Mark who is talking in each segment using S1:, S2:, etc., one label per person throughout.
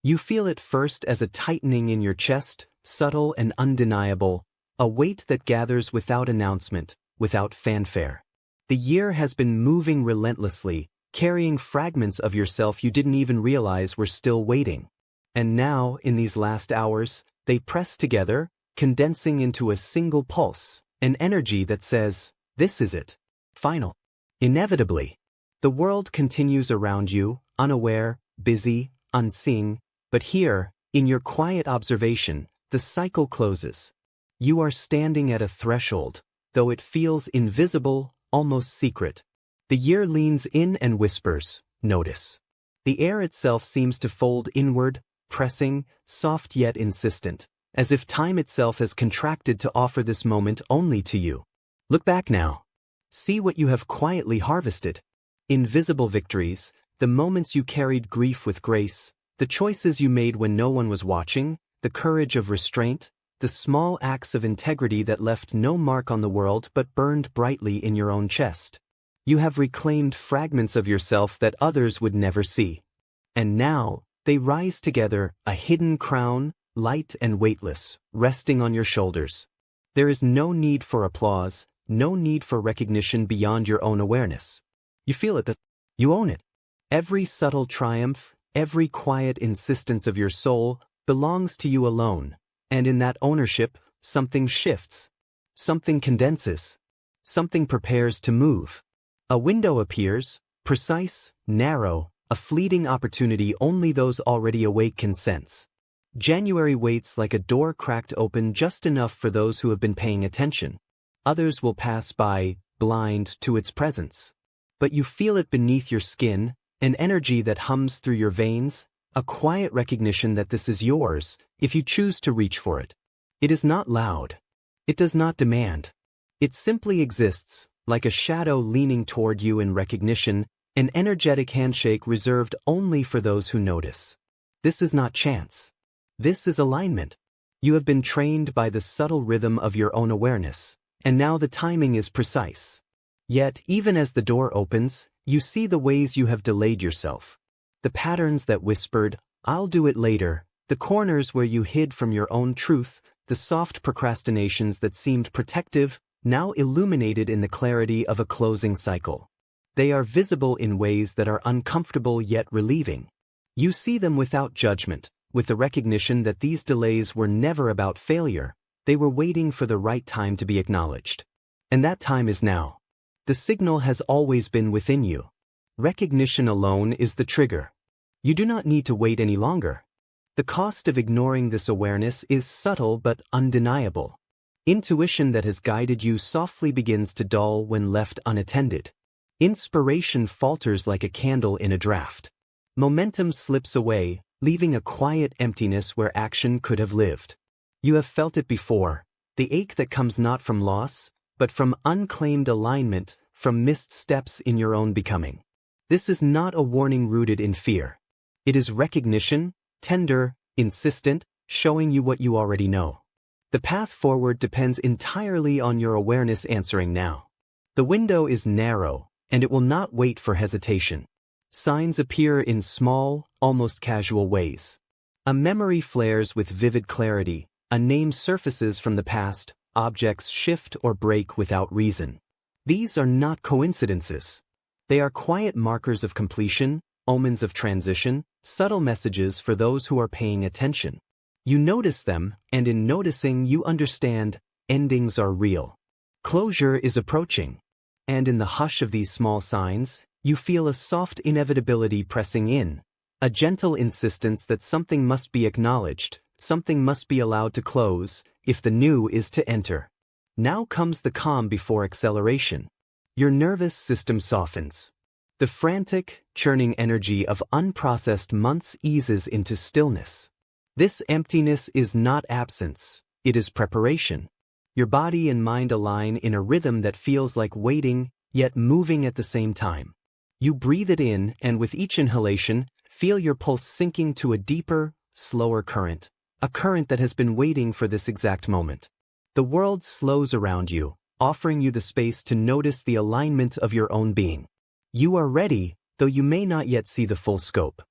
S1: You feel it first as a tightening in your chest, subtle and undeniable, a weight that gathers without announcement, without fanfare. The year has been moving relentlessly, carrying fragments of yourself you didn't even realize were still waiting. And now, in these last hours, they press together, condensing into a single pulse, an energy that says, "This is it." Final. Inevitably, the world continues around you, unaware, busy, unseen, but here, in your quiet observation, the cycle closes. You are standing at a threshold, though it feels invisible, almost secret. The year leans in and whispers, "Notice." The air itself seems to fold inward, pressing, soft yet insistent, as if time itself has contracted to offer this moment only to you. Look back now. See what you have quietly harvested. Invisible victories, the moments you carried grief with grace, the choices you made when no one was watching, the courage of restraint, the small acts of integrity that left no mark on the world but burned brightly in your own chest. You have reclaimed fragments of yourself that others would never see. And now, they rise together, a hidden crown, light and weightless, resting on your shoulders. There is no need for applause, no need for recognition beyond your own awareness. You feel it, you own it. Every subtle triumph, every quiet insistence of your soul belongs to you alone, and in that ownership, something shifts. Something condenses. Something prepares to move. A window appears, precise, narrow, a fleeting opportunity only those already awake can sense. January waits like a door cracked open just enough for those who have been paying attention. Others will pass by, blind to its presence. But you feel it beneath your skin, an energy that hums through your veins, a quiet recognition that this is yours, if you choose to reach for it. It is not loud. It does not demand. It simply exists, like a shadow leaning toward you in recognition, an energetic handshake reserved only for those who notice. This is not chance. This is alignment. You have been trained by the subtle rhythm of your own awareness, and now the timing is precise. Yet, even as the door opens, you see the ways you have delayed yourself. The patterns that whispered, "I'll do it later," the corners where you hid from your own truth, the soft procrastinations that seemed protective, now illuminated in the clarity of a closing cycle. They are visible in ways that are uncomfortable yet relieving. You see them without judgment, with the recognition that these delays were never about failure, they were waiting for the right time to be acknowledged. And that time is now. The signal has always been within you. Recognition alone is the trigger. You do not need to wait any longer. The cost of ignoring this awareness is subtle but undeniable. Intuition that has guided you softly begins to dull when left unattended. Inspiration falters like a candle in a draft. Momentum slips away, leaving a quiet emptiness where action could have lived. You have felt it before, the ache that comes not from loss, but from unclaimed alignment, from missed steps in your own becoming. This is not a warning rooted in fear. It is recognition, tender, insistent, showing you what you already know. The path forward depends entirely on your awareness answering now. The window is narrow, and it will not wait for hesitation. Signs appear in small, almost casual ways. A memory flares with vivid clarity, a name surfaces from the past, objects shift or break without reason. These are not coincidences. They are quiet markers of completion, omens of transition, subtle messages for those who are paying attention. You notice them, and in noticing you understand, endings are real. Closure is approaching. And in the hush of these small signs, you feel a soft inevitability pressing in, a gentle insistence that something must be acknowledged, something must be allowed to close, if the new is to enter. Now comes the calm before acceleration. Your nervous system softens. The frantic, churning energy of unprocessed months eases into stillness. This emptiness is not absence, it is preparation. Your body and mind align in a rhythm that feels like waiting, yet moving at the same time. You breathe it in, and with each inhalation, feel your pulse sinking to a deeper, slower current, a current that has been waiting for this exact moment. The world slows around you, offering you the space to notice the alignment of your own being. You are ready, though you may not yet see the full scope.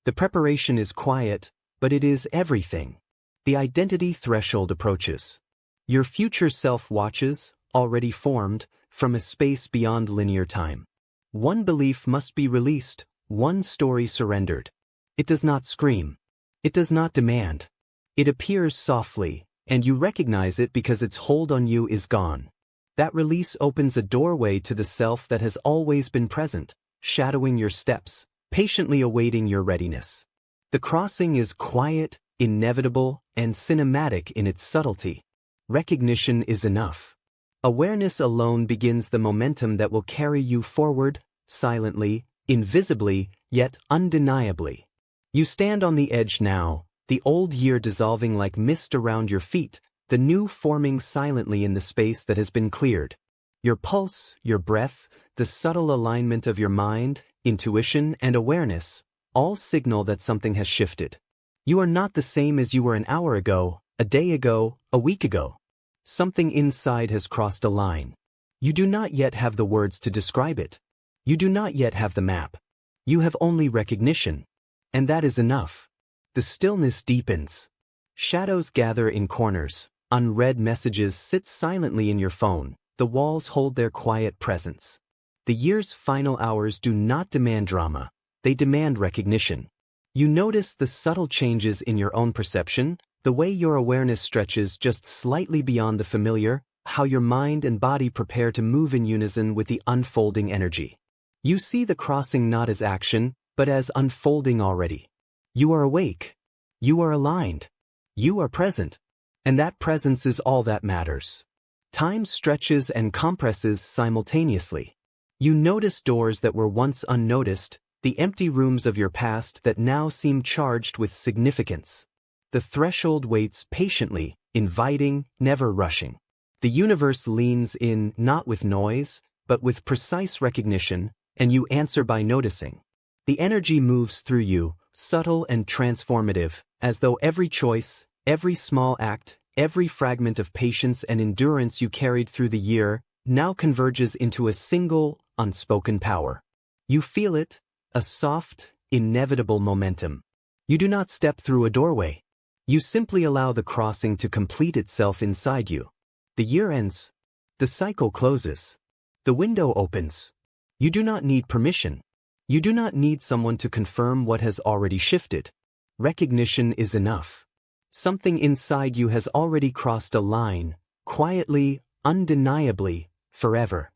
S1: The preparation is quiet, but it is everything. The identity threshold approaches. Your future self watches, already formed, from a space beyond linear time. One belief must be released, one story surrendered. It does not scream. It does not demand. It appears softly, and you recognize it because its hold on you is gone. That release opens a doorway to the self that has always been present, shadowing your steps, patiently awaiting your readiness. The crossing is quiet, inevitable, and cinematic in its subtlety. Recognition is enough. Awareness alone begins the momentum that will carry you forward, silently, invisibly, yet undeniably. You stand on the edge now, the old year dissolving like mist around your feet, the new forming silently in the space that has been cleared. Your pulse, your breath, the subtle alignment of your mind, intuition, and awareness, all signal that something has shifted. You are not the same as you were an hour ago, a day ago, a week ago. Something inside has crossed a line. You do not yet have the words to describe it. You do not yet have the map. You have only recognition. And that is enough. The stillness deepens. Shadows gather in corners. Unread messages sit silently in your phone. The walls hold their quiet presence. The year's final hours do not demand drama. They demand recognition. You notice the subtle changes in your own perception, the way your awareness stretches just slightly beyond the familiar, how your mind and body prepare to move in unison with the unfolding energy. You see the crossing not as action, but as unfolding already. You are awake. You are aligned. You are present. And that presence is all that matters. Time stretches and compresses simultaneously. You notice doors that were once unnoticed, the empty rooms of your past that now seem charged with significance. The threshold waits patiently, inviting, never rushing. The universe leans in not with noise, but with precise recognition, and you answer by noticing. The energy moves through you, subtle and transformative, as though every choice, every small act, every fragment of patience and endurance you carried through the year, now converges into a single, unspoken power. You feel it, a soft, inevitable momentum. You do not step through a doorway. You simply allow the crossing to complete itself inside you. The year ends. The cycle closes. The window opens. You do not need permission. You do not need someone to confirm what has already shifted. Recognition is enough. Something inside you has already crossed a line, quietly, undeniably, forever.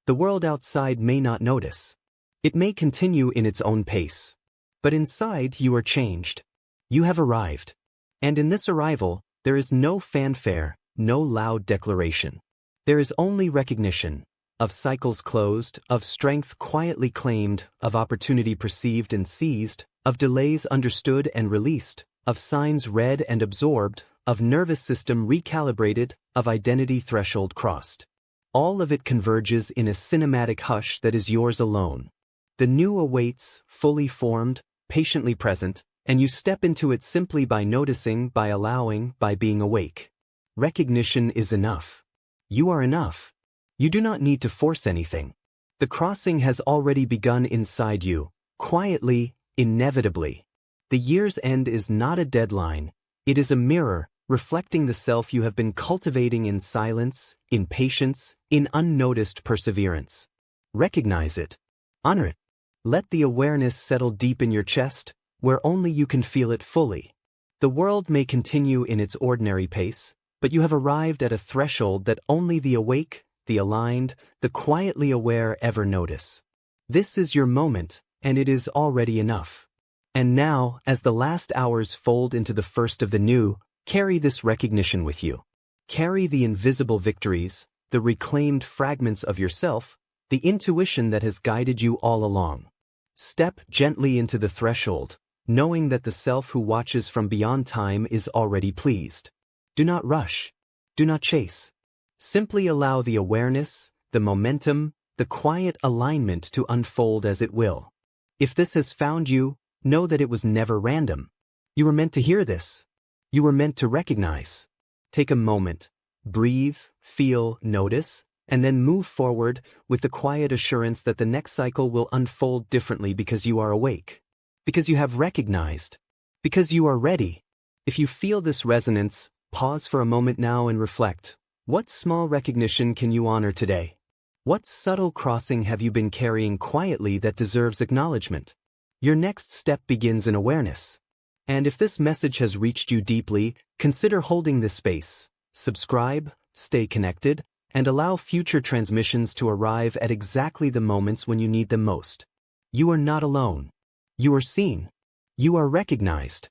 S1: The world outside may not notice. It may continue in its own pace. But inside you are changed. You have arrived. And in this arrival, there is no fanfare, no loud declaration. There is only recognition, of cycles closed, of strength quietly claimed, of opportunity perceived and seized, of delays understood and released, of signs read and absorbed, of nervous system recalibrated, of identity threshold crossed. All of it converges in a cinematic hush that is yours alone. The new awaits, fully formed, patiently present, and you step into it simply by noticing, by allowing, by being awake. Recognition is enough. You are enough. You do not need to force anything. The crossing has already begun inside you, quietly, inevitably. The year's end is not a deadline. It is a mirror, reflecting the self you have been cultivating in silence, in patience, in unnoticed perseverance. Recognize it. Honor it. Let the awareness settle deep in your chest, where only you can feel it fully. The world may continue in its ordinary pace, but you have arrived at a threshold that only the awake, the aligned, the quietly aware ever notice. This is your moment, and it is already enough. And now, as the last hours fold into the first of the new, carry this recognition with you. Carry the invisible victories, the reclaimed fragments of yourself, the intuition that has guided you all along. Step gently into the threshold, knowing that the self who watches from beyond time is already pleased. Do not rush. Do not chase. Simply allow the awareness, the momentum, the quiet alignment to unfold as it will. If this has found you, know that it was never random. You were meant to hear this. You were meant to recognize. Take a moment, breathe, feel, notice, and then move forward with the quiet assurance that the next cycle will unfold differently because you are awake. Because you have recognized. Because you are ready. If you feel this resonance, pause for a moment now and reflect. What small recognition can you honor today? What subtle crossing have you been carrying quietly that deserves acknowledgement? Your next step begins in awareness. And if this message has reached you deeply, consider holding this space. Subscribe, stay connected, and allow future transmissions to arrive at exactly the moments when you need them most. You are not alone. You are seen. You are recognized.